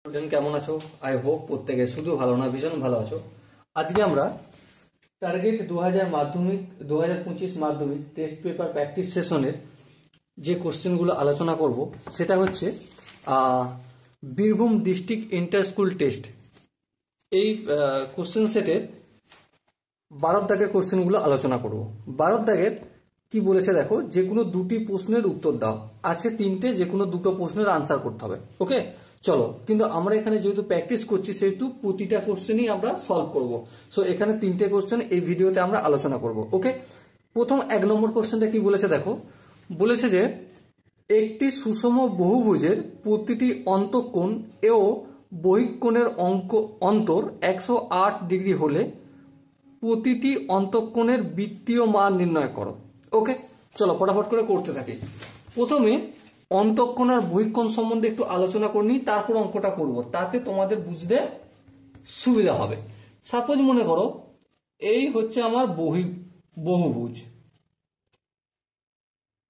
Student কেমন আছো? I hope প্রত্যেকে শুধু ভালো না ভীষণ ভালো আছো। আজকে আমরা টার্গেট 2000 মাধ্যমিক 2025 মাধ্যমিক টেস্ট পেপার প্র্যাকটিস সেশনের যে কোশ্চেনগুলো আলোচনা করব সেটা হচ্ছে Birbhum district inter school test. এই কোশ্চেন সেটের 12 দাগের কোশ্চেনগুলো আলোচনা করব। 12 দাগের কি বলেছে দেখো, যে কোনো দুটি প্রশ্নের উত্তর দাও, আছে তিনটে, যে কোনো দুটো প্রশ্নের আনসার করতে হবে। ওকে চলো, কিন্তু আমরা এখানে যেহেতু প্র্যাকটিস করছি সেহেতু প্রতিটা কোশ্চেনই আমরা সলভ করব। সো এখানে তিনটে কোশ্চেন এই ভিডিওতে আমরা আলোচনা করব। ওকে, প্রথম 1 নম্বর কোশ্চেনটা কি বলেছে দেখো, বলেছে যে একটি সুষম বহুভুজের প্রতিটি অন্তঃকোণ ও বহিঃকোণের অন্তর 108 ডিগ্রি হলে প্রতিটি অন্তঃকোণের বৃত্তীয় মান নির্ণয় করো। ওকে চলো ফটাফট করে করতে থাকি। প্রথমে অন্তঃকোণ আর বহিঃকোণ সম্বন্ধে একটু আলোচনা করে নিই, তারপর অঙ্কটা করব, তাতে তোমাদের বুঝতে সুবিধা হবে। সাপোজ মনে করো এই হচ্ছে আমার বহুভুজ,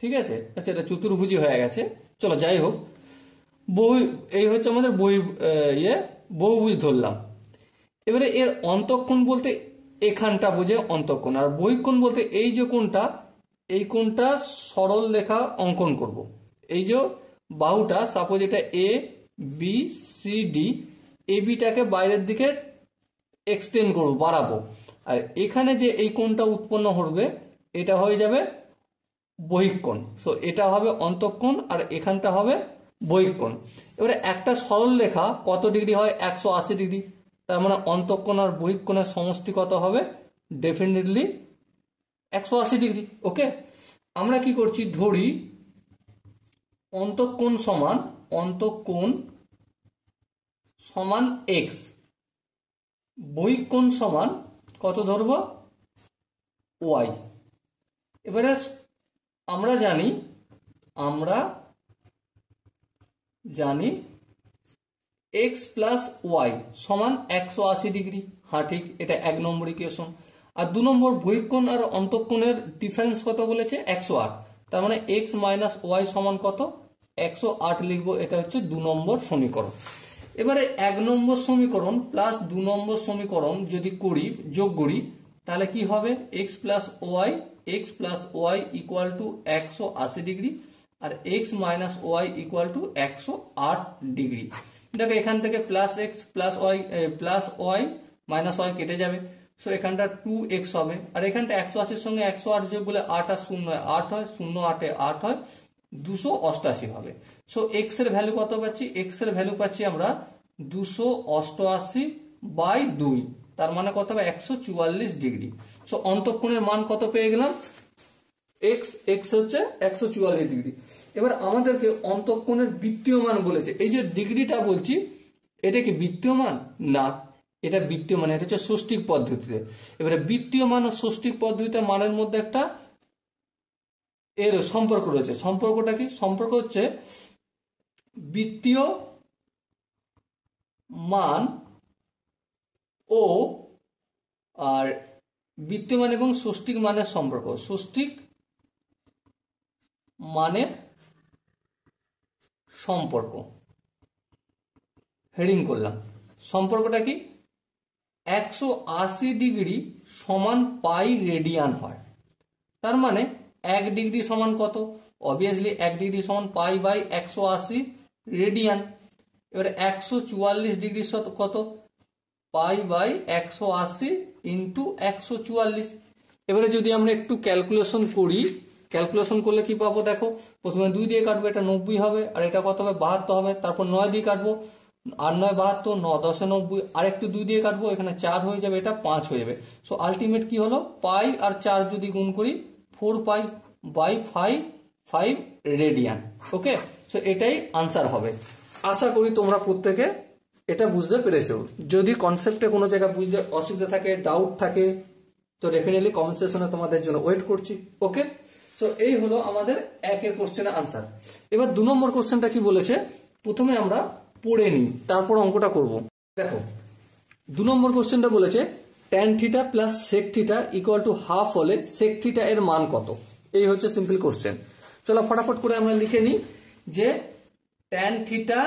ঠিক আছে? আচ্ছা, এটা চতুর্ভুজই হয়ে গেছে, চলো যাই হোক। এই হচ্ছে আমাদের বহুভুজ ধরলাম। এবারে এর অন্তঃকোণ বলতে এখানটা বোঝে অন্তঃকোণ, আর বহিঃকোণ বলতে এই যে কোণটা, এই কোণটা সরল রেখা অঙ্কন করব। এই যে বাহুটা, সাপোজ এটা এ বি সি ডি, এ বিটাকে বাইরের দিকে এক্সটেন্ড করবো, বাড়াবো, আর এখানে যে এই কোণটা উৎপন্ন হবে এটা হয়ে যাবে বহিঃকোণ। সো এটা হবে অন্তঃকোণ আর এখানটা হবে বহিঃকোণ। এবারে একটা সরল রেখা কত ডিগ্রি হয়? 180 ডিগ্রি। তার মানে অন্তঃকোণ আর বহিঃকোণের সমষ্টি কত হবে? Definitely 180 degree. ওকে, আমরা কি করছি, ধরি অন্তঃকোণ সমান এক্স, বহিঃকোণ সমান কত ধরবো? ওয়াই। এবারে আমরা জানি এক্স প্লাস ওয়াই সমান 180 ডিগ্রি। হ্যাঁ ঠিক, এটা 1 নম্বর ইকুয়েশন। আর 2 নম্বর, বহিঃকোণ আর অন্তঃকোণের ডিফারেন্স কত বলেছে? 108। তার মানে এক্স মাইনাস ওয়াই সমান কত? 108 লিখবো। এটা হচ্ছে 2 নম্বর সমীকরণ। এবারে 1 নম্বর সমীকরণ প্লাস 2 নম্বর সমীকরণ যদি যোগ করি তাহলে কি হবে? X plus y equal to 180 degree, আর x minus y equal to 108 degree. দেখো এখান থেকে plus x plus y minus y কেটে যাবে। সো এখানটা 2x হবে, আর এখানটা 180 এর সঙ্গে 108 যোগ করলে 8 আর 0 হয় 8 হয়, 0 8 8 হয়, 288 হবে। সো এক্স এর ভ্যালু কত পাচ্ছি? এক্স এর ভ্যালু পাচ্ছি আমরা 288/2, তার মানে কত হবে? 144 ডিগ্রি। সো অন্তঃকোণের মান কত পেয়ে গেলাম? এক্স হচ্ছে 144 ডিগ্রি। এবার আমাদেরকে অন্তঃকোণের বৃত্তীয় মান বলেছে। এই যে ডিগ্রিটা বলছি, এটা কি বৃত্তীয় মান? না, এটা বৃত্তীয় মান, এটা হচ্ছে ষষ্ঠিক পদ্ধতিতে। এবারে বৃত্তীয় মান ও ষষ্ঠিক পদ্ধতিতে মানের মধ্যে একটা এর সম্পর্ক রয়েছে। সম্পর্কটা কি? সম্পর্ক হচ্ছে বৃত্তীয় মান ও আর বৃত্তীয় মান এবং ষষ্ঠিক মানের সম্পর্ক। ষষ্ঠিক মানের সম্পর্ক হেডিং করলাম। সম্পর্কটা কি? 180 ডিগ্রি সমান পাই রেডিয়ান হয়। তার মানে 1 ডিগ্রি সমান কত? অবভিয়াসলি 1 ডিগ্রি সমান পাই বাই 180 রেডিয়ান। এবারে 144 ডিগ্রি কত? Pi by 180 into 144। এবারে যদি আমরা একটু ক্যালকুলেশন করি, ক্যালকুলেশন করলে কি পাবো দেখো, প্রথমে 2 দিয়ে কাটবো, এটা 90 হবে, আর এটা কত হবে? 72 হবে। তারপর 9 দিয়ে কাটবো, 8 9 72, 9 10 90, আর একটু 2 দিয়ে কাটবো, এখানে 4 হয়ে যাবে, এটা 5 হয়ে যাবে। সো আলটিমেট কি হলো? পাই আর 4 যদি গুণ করি 4 pi by 5 radian. Okay, so এটাই আনসার হবে। আশা করি তোমরা প্রত্যেকে এটা বুঝতে পেরেছো। যদি কনসেপ্টে কোনো জায়গায় বুঝতে অসুবিধা থাকে, ডাউট থাকে, তো ডেফিনেটলি কমেন্ট সেকশনে তোমাদের জন্য ওয়েট করছি। ওকে, তো এই হলো আমাদের 1 এর কোশ্চেনের আনসার। এবার 2 নম্বর কোশ্চেনটা কি বলেছে, প্রথমে আমরা পড়ে নিই, তারপর অঙ্কটা করব। দেখো 2 নম্বর কোশ্চেনটা বলেছে tan theta plus sec theta equal to half হলে sec থিটা এর মান কত? এই হচ্ছে সিম্পল কোশ্চেন। চলো ফটাফট করে আমরা লিখে নিই যে tan theta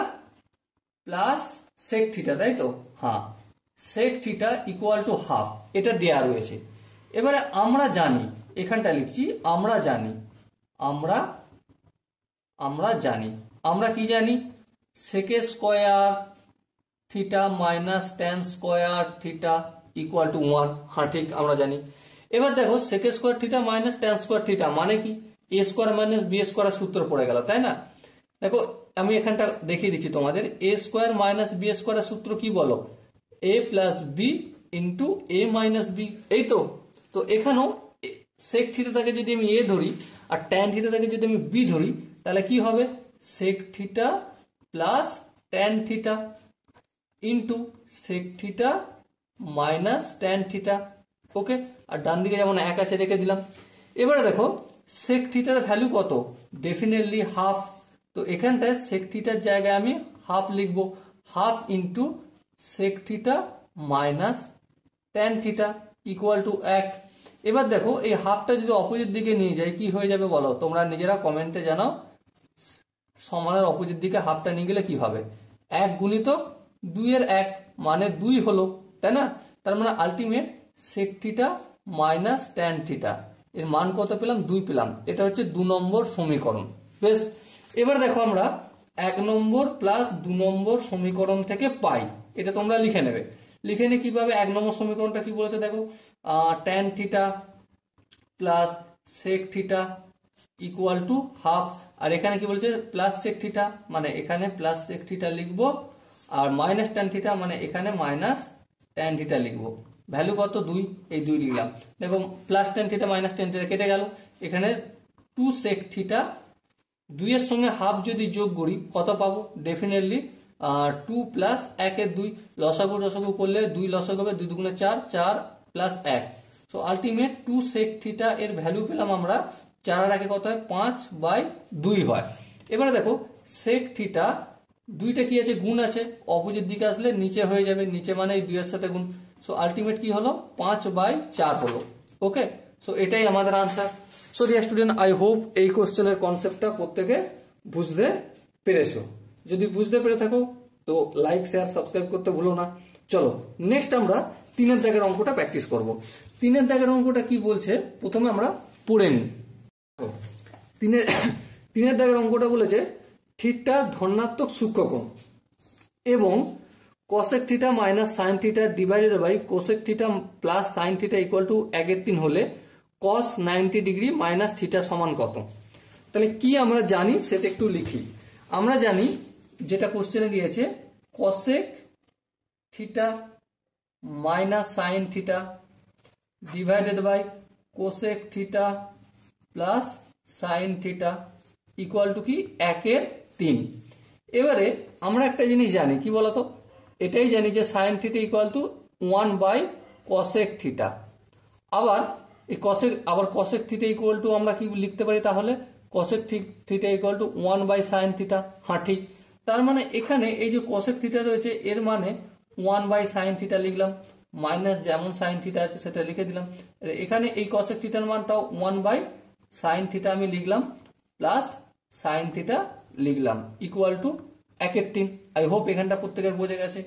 plus sec theta, তাই তো? হ্যাঁ, sec theta equal to half, এটা দেয়া রয়েছে। এবারে আমরা জানি, এখানটা লিখছি আমরা জানি, আমরা কি জানি? সেকে square theta minus tan square theta equal to 1। হ্যাঁ ঠিক, আমরা জানি। এবার দেখো সেকে square theta minus tan square theta মানে কি? এ স্কোয়ার মাইনাস বি স্কোয়ার সূত্র পড়ে গেল, তাই না? দেখো আমি এখানটা দেখিয়ে দিচ্ছি তোমাদের, এ স্কোয়ার মাইনাস বি স্কোয়ারের সূত্র কি বলো? এ প্লাস বি ইন্টু এ মাইনাস বি, এই তো। তো এখানেও সেক থিটাটাকে যদি আমি এ ধরি আর ট্যান থিটাটাকে যদি আমি বি ধরি, তাহলে কি হবে? Sec theta plus tan theta into sec theta minus tan theta. Okay, আর ডান দিকে যেমন এক আছে রেখে দিলাম। এবারে দেখো সেক থিটার ভ্যালু কত? Definitely half. তো এখানটায় সেক থিটার জায়গায় আমি হাফ লিখবো, half into sec theta minus tan theta equal to 1। এবার দেখো এই হাফটা যদি অপোজিট দিকে নিয়ে যাই কি হয়ে যাবে বলো? তোমরা নিজেরা কমেন্টে জানাও। সমানের অপোজিট দিকে হাফটা নিয়ে গেলে কি হবে? 1 গুণিতক 2 এর 1 মানে 2 হলো, তাই না? তার মানে ultimate sec theta minus tan theta এর মান কত পেলাম? 2 পেলাম। এটা হচ্ছে 2 নম্বর সমীকরণ। বেশ, এবার দেখো আমরা 1 নম্বর প্লাস 2 নম্বর সমীকরণ থেকে পাই, এটা তোমরা লিখে নেবে। লিখে নিয়ে কিভাবে? 1 নম্বর সমীকরণটা কি বলেছে দেখো, tan theta plus sec theta equal to half, আর এখানে কি বলছে? প্লাস সেক থিটা, মানে এখানে প্লাস সেক থিটা লিখবো, আর মাইনাস ট্যান থিটা মানে এখানে মাইনাস ট্যান থিটা লিখবো। ভ্যালু কত? 2, এই 2 লিখলাম। দেখো plus tan theta minus tan theta কেটে গেল, এখানে 2 সেক থিটা, 2 এর সঙ্গে হাফ যদি যোগ করি কত পাবো? ডেফিনেটলি 2 প্লাস 1 এর 2, লসাগু করলে 2 লসাগু হবে, 2 দুগুণে 4, 4 plus 1। So ultimate 2 sec theta এর ভ্যালু পেলাম আমরা 4 আর 1 কত হয়? 5/2 হয়। এবারে দেখো সেক থিটা, 2টা কি আছে? গুণ আছে, অপোজিট দিকে আসলে নিচে হয়ে যাবে, নিচে মানে এই 2 এর সাথে গুণ। সো আলটিমেট কি হলো? 5/4 হলো। ওকে, সো এটাই আমাদের answer. So dear student, I hope এই কোশ্চেনের কনসেপ্টটা প্রত্যেকে বুঝতে পেরেছো। যদি বুঝতে পেরে থাকো তো লাইক শেয়ার সাবস্ক্রাইব করতে ভুলো না। চলো নেক্সট আমরা 3 দাগের অঙ্কটা প্র্যাকটিস করব। 3 দাগের অঙ্কটা কি বলছে প্রথমে আমরা পড়ে নিই। 3 দাগের অঙ্কটা বলেছে থিটা ধনাত্মক সূক্ষ্মকোণ এবং cosec theta minus sine theta divided by cosec theta plus sine theta equal to 1/3 হলে cos 90 ডিগ্রি মাইনাস থিটা সমান কত? তাহলে কি আমরা জানি সেটা একটু লিখি। আমরা জানি যেটা কোশ্চেনে দিয়েছে cosec theta minus sine theta divided by cosec theta plus sine theta equal to কি? 1/3। এবারে আমরা একটা জিনিস জানি, কি বলতো? এটাই জানি যে sign theta equal two 1/cosec theta. আবার এই cosec থিটা ইকুয়াল টু আমরা কি লিখতে পারি তাহলে? cosec theta equal two 1/sin theta. হ্যাঁ ঠিক, তার মানে এখানে এই যে cosec থিটা রয়েছে এর মানে 1/sin থিটা লিখলাম, মাইনাস যেমন সাইন থিটা আছে সেটা লিখে দিলাম। এখানে এই cosec থিটার মানটাও 1/sin থিটা আমি লিখলাম, প্লাস সাইন থিটা লিখলাম ইকুয়াল টু 1/3। আই হোপ এখানটা প্রত্যেকের বোঝা গেছে।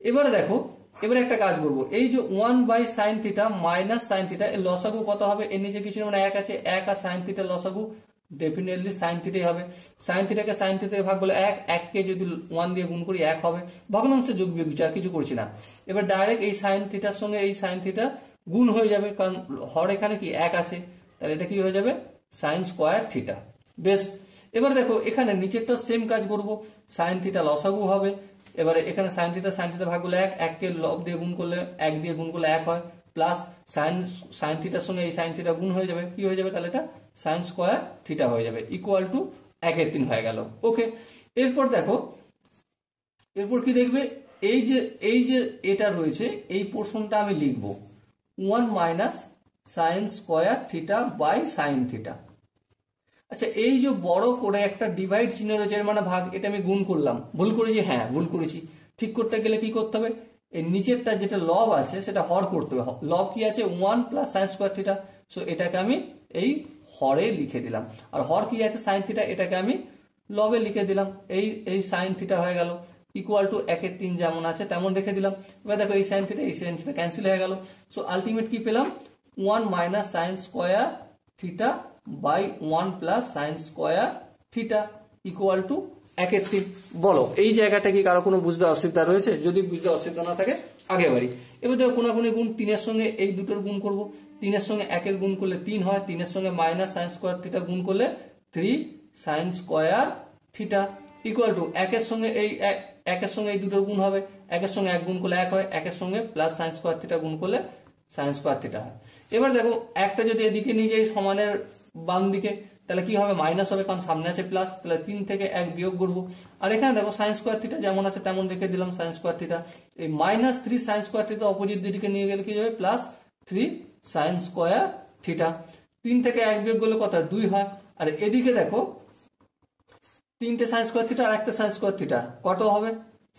এবারে দেখো, এবারে একটা কাজ করব, এই যে 1/sin theta minus sine theta এর লসাগু কত হবে? এর নিচে কিছু মানে 1 আছে, 1 আর সাইন থিটার লসাগু ডেফিনেটলি সাইন থিটাই হবে। সাইন থিটাকে সাইন থিটায় ভাগ করলে 1, 1 কে যদি 1 দিয়ে গুণ করি 1 হবে। ভগ্নাংশে যোগ বিয়োগ আর কিছু করছি না। এবার ডাইরেক্ট এই সাইন থিটার সঙ্গে এই সাইন থিটা গুণ হয়ে যাবে, কারণ হর এখানে কি 1 আছে, তাহলে এটা কি হয়ে যাবে? Sign square theta. বেশ, এবার দেখো এখানে নিচেরটা সেম কাজ করব, সাইন থিটা লসাগু হবে। এবারে এখানে সাইন থিটা ভাগ করলে 1, 1 কে লব দিয়ে গুণ করলে 1 দিয়ে গুণ করলে 1 হয়, প্লাস সাইন থিটার সঙ্গে এই সাইন থিটা গুণ হয়ে যাবে, কি হয়ে যাবে তাহলে? এটা সাইন স্কোয়ার থিটা হয়ে যাবে ইকুয়াল টু 1/3 হয়ে গেল। ওকে, এরপর দেখো, এরপর কি দেখবে? এই যে এটা রয়েছে এই পোর্শনটা আমি লিখব 1 minus sine square theta by sine theta. আচ্ছা, এই যে বড় করে একটা ডিভাইড চিহ্ন রয়েছে এর মানে ভাগ, এটা আমি গুণ করলাম। ভুল করেছি? হ্যাঁ ভুল করেছি। ঠিক করতে গেলে কি করতে হবে? এই নিচেরটা যেটা লব আছে সেটা হর করতে হবে। লব কি আছে? 1 plus sine square theta. So এটাকে আমি এই হরে লিখে দিলাম। আর হর কি আছে? সাইন থিটা, এটাকে আমি লবে লিখে দিলাম। এই সাইন থিটা হয়ে গেল। ইকুয়াল টু 1/3 যেমন আছে তেমন রেখে দিলাম। এবার দেখো এই সাইন থিটা ক্যান্সেল হয়ে গেল। সো আলটিমেট কি পেলাম 1 minus sine square theta by 1 plus sine square theta equal to 1/3। বলো এই জায়গাটা কি কারো কোনো বুঝতে অসুবিধা রয়েছে? যদি বুঝতে অসুবিধা না থাকে আগে বাড়ি। এবার দেখো কোনাকুনি গুণ, 3 সঙ্গে এই দুটোর গুণ করব, 3 সঙ্গে 1 গুণ করলে 3 হয়, 3 সঙ্গে মাইনাস সাইন স্কোয়ার থিটা গুণ করলে 3 sign square theta equal to 1 সঙ্গে এই দুটোর গুণ হবে, 1 সঙ্গে 1 গুণ করলে 1 হয়, 1 সঙ্গে প্লাস সাইন স্কোয়ার থিটা গুণ করলে সাইন স্কোয়ার থিটা হয়। এবার দেখো একটা যদি এদিকে নিয়ে যাই সমানের বাম দিকে তাহলে কি হবে মাইনাস হবে, কারণ সামনে আছে প্লাস, তাহলে 3 থেকে 1 বিয়োগ করবো। আর এখানে দেখো সাইন স্কোয়ার থিটা যেমন আছে তেমন রেখে দিলাম সাইন স্কোয়ার থিটা। এই minus 3 sign square theta opposite দিকে নিয়ে গেলে কি হবে প্লাস 3 সাইন স্কোয়ার থিটা। 3 থেকে 1 বিয়োগ করলে কত 2 হয়। আর এদিকে দেখো 3টে সাইন স্কোয়ার থিটা আর একটা সাইন স্কোয়ার থিটা কত হবে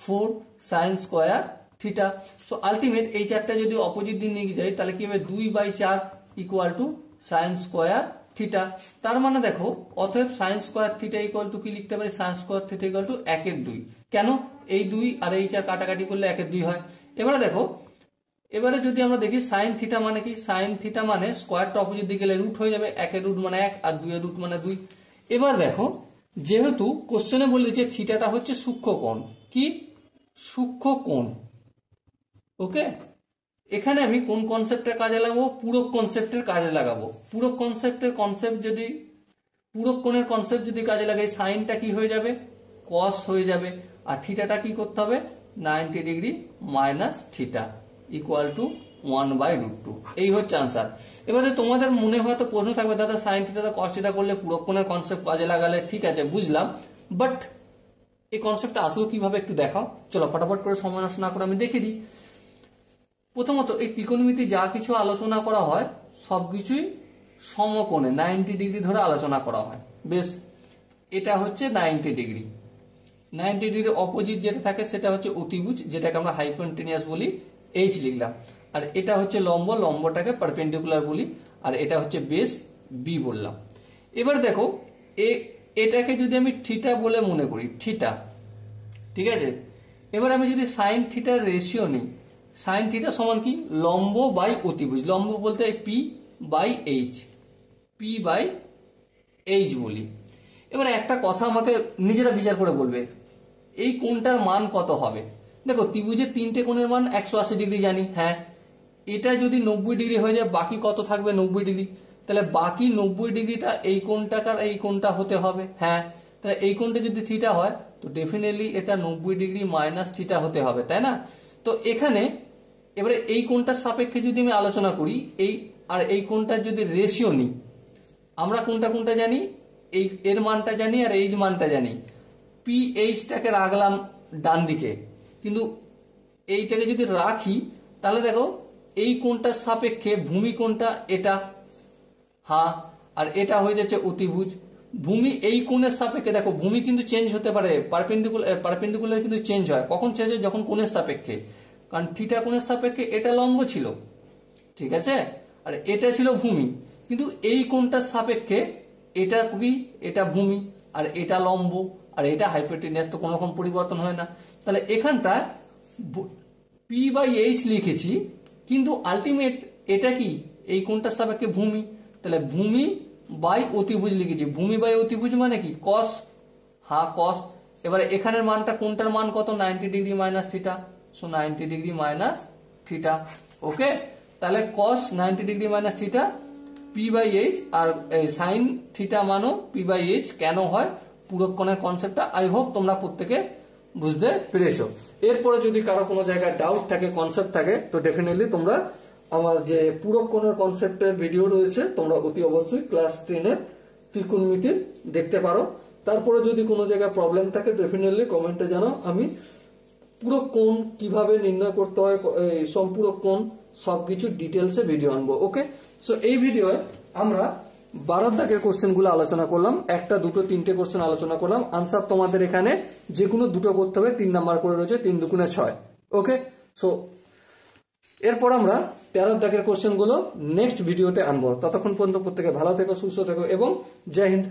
4 sign square theta. So ultimate এই চারটা যদি অপোজিট দিকে নিয়ে যাই তাহলে কি হবে 2/4 equal to sign square theta. তার মানে দেখো অতএব sign square theta equal to কি লিখতে পারি, sign square theta equal two 1/2। কেন এই 2 আর এই 4 কাটাকাটি করলে 1/2 হয়। এবারে দেখো এবারে যদি আমরা দেখি সাইন থিটা মানে কি, সাইন থিটা মানে স্কোয়ারটা অপোজিট দিকে গেলে রুট হয়ে যাবে, 1 এর রুট মানে 1 আর 2 এর রুট মানে 2। এবার দেখো যেহেতু কোশ্চেনে বলে যে থিটাটা হচ্ছে সূক্ষ্ম কোণ, কি সূক্ষ্ম কোণ, ওকে এখানে আমি কোন কনসেপ্টের কাজে লাগাবো, পূরক কনসেপ্টের কাজে লাগাবো। পূরক কনসেপ্টের কনসেপ্ট যদি পূরক কোণের কনসেপ্ট যদি কাজে লাগাই সাইনটা কি হয়ে যাবে কস হয়ে যাবে, আর থিটাটা কি করতে হবে 90 degree minus theta equal two 1/√2। এই হচ্ছে আনসার। এবারে তোমাদের মনে হয়তো প্রশ্ন থাকবে দাদা সাইন থিটা কস থিটা করলে পূরক কোণের কনসেপ্ট কাজে লাগালে, ঠিক আছে বুঝলাম, বাট এই কনসেপ্টটা আসলে কিভাবে একটু দেখাও। চলো ফটাফট করে সময় নষ্ট না করে আমি দেখিয়ে দিই। প্রথমত এই ত্রিকোণমিতি যা কিছু আলোচনা করা হয় সবকিছুই সমকোণে 90 ডিগ্রি ধরে আলোচনা করা হয়। বেশ, এটা হচ্ছে 90 ডিগ্রি। 90 ডিগ্রির অপোজিট যেটা থাকে সেটা হচ্ছে অতিভুজ, যেটাকে আমরা হাইপোটেনিয়াস বলি, এইচ লিখলাম। আর এটা হচ্ছে লম্ব, লম্বটাকে পারপেন্ডিকুলার বলি, আর এটা হচ্ছে বেস বি বললাম। এবার দেখো এটাকে যদি আমি থিটা বলে মনে করি, থিটা, ঠিক আছে। এবার আমি যদি সাইন থিটার রেশিও নিই, সাইন থিটা সমান কি লম্ব বাই অতিভুজ, লম্ব বলতে P/H বলি। এবার একটা কথা আমাকে নিজেরা বিচার করে বলবে এই কোণটার মান কত হবে। দেখো ত্রিভুজের 3টে কোণের মান 180 ডিগ্রি জানি, হ্যাঁ। এটা যদি 90 ডিগ্রি হয়ে যায় বাকি কত থাকবে 90 ডিগ্রি, তাহলে বাকি 90 ডিগ্রিটা এই কোণটাকার এই কোণটা হতে হবে, হ্যাঁ। তাহলে এই কোণটা যদি থিটা হয় তো ডেফিনেটলি এটা 90 ডিগ্রি মাইনাস থিটা হতে হবে, তাই না। তো এখানে এবারে এই কোণটার সাপেক্ষে যদি আমি আলোচনা করি, এই কোণটার যদি রেশিও নিই, আমরা কোনটা জানি, এর মানটা জানি আর এই মানটা জানি। PH-টাকে রাখলাম ডান দিকে, কিন্তু এইটাকে যদি রাখি তাহলে দেখো এই কোণটার সাপেক্ষে ভূমি কোণটা এটা, হ্যাঁ, আর এটা হয়ে যাচ্ছে অতিভুজ। ভূমি এই কোণের সাপেক্ষে, দেখো ভূমি কিন্তু চেঞ্জ হতে পারে, পারপেন্ডিকুলার কিন্তু চেঞ্জ হয়। কখন চেঞ্জ হয়, যখন কোণের সাপেক্ষে, কারণ থিটা কোণের সাপেক্ষে এটা লম্ব ছিল, ঠিক আছে, আর এটা ছিল ভূমি। কিন্তু এই কোণটার সাপেক্ষে এটা কি, এটা ভূমি আর এটা লম্ব আর এটা হাইপোটেনিয়াস, তো কোনো রকম পরিবর্তন হয় না। তাহলে এখানটা P/H লিখেছি, কিন্তু আলটিমেট এটা কি এই কোণটার সাপেক্ষে ভূমি, তাহলে ভূমি বাই অতিভুজ লিখেছি। ভূমি বাই অতিভুজ মানে কি কস, হ্যাঁ কস। এবারে এখানের মানটা কোনটার মান কত 90 degree minus theta, so 90 degree minus theta, okay. তাহলে cos 90 degree minus theta P/H, আর সাইন থিটা মানো P/H কেন হয়, পূরক কোণের কনসেপ্টটা আই হোপ তোমরা প্রত্যেকে বুঝতে পেরেছো। এরপরে যদি কারো কোনো জায়গায় ডাউট থাকে, কনসেপ্ট থাকে, তো ডেফিনেটলি তোমরা আমার যে পূরক কোণের কনসেপ্টের ভিডিও রয়েছে তোমরা অতি অবশ্যই ক্লাস 10-এর ত্রিকোণমিতির দেখতে পারো। তারপরে যদি কোনো জায়গায় প্রবলেম থাকে ডেফিনেটলি কমেন্টে জানাও, আমি পূরক কোণ কিভাবে নির্ণয় করতে হয়, সম্পূরক কোণ সবকিছু ডিটেলসে ভিডিও আনবো, ওকে। সো এই ভিডিওয়ে আমরা 12 দাগের কোশ্চেনগুলো আলোচনা করলাম, 1, 2, 3টে কোশ্চেন আলোচনা করলাম। আনসার তোমাদের এখানে যে কোনো দুটো করতে হবে, 3 নাম্বার করে রয়েছে, 3 দুগুণে 6, ওকে। সো এরপর আমরা 13 দাগের কোশ্চেনগুলো নেক্সট ভিডিওতে আনবো। ততক্ষণ পর্যন্ত প্রত্যেকে ভালো থেকো, সুস্থ থেকো এবং জয় হিন্দ।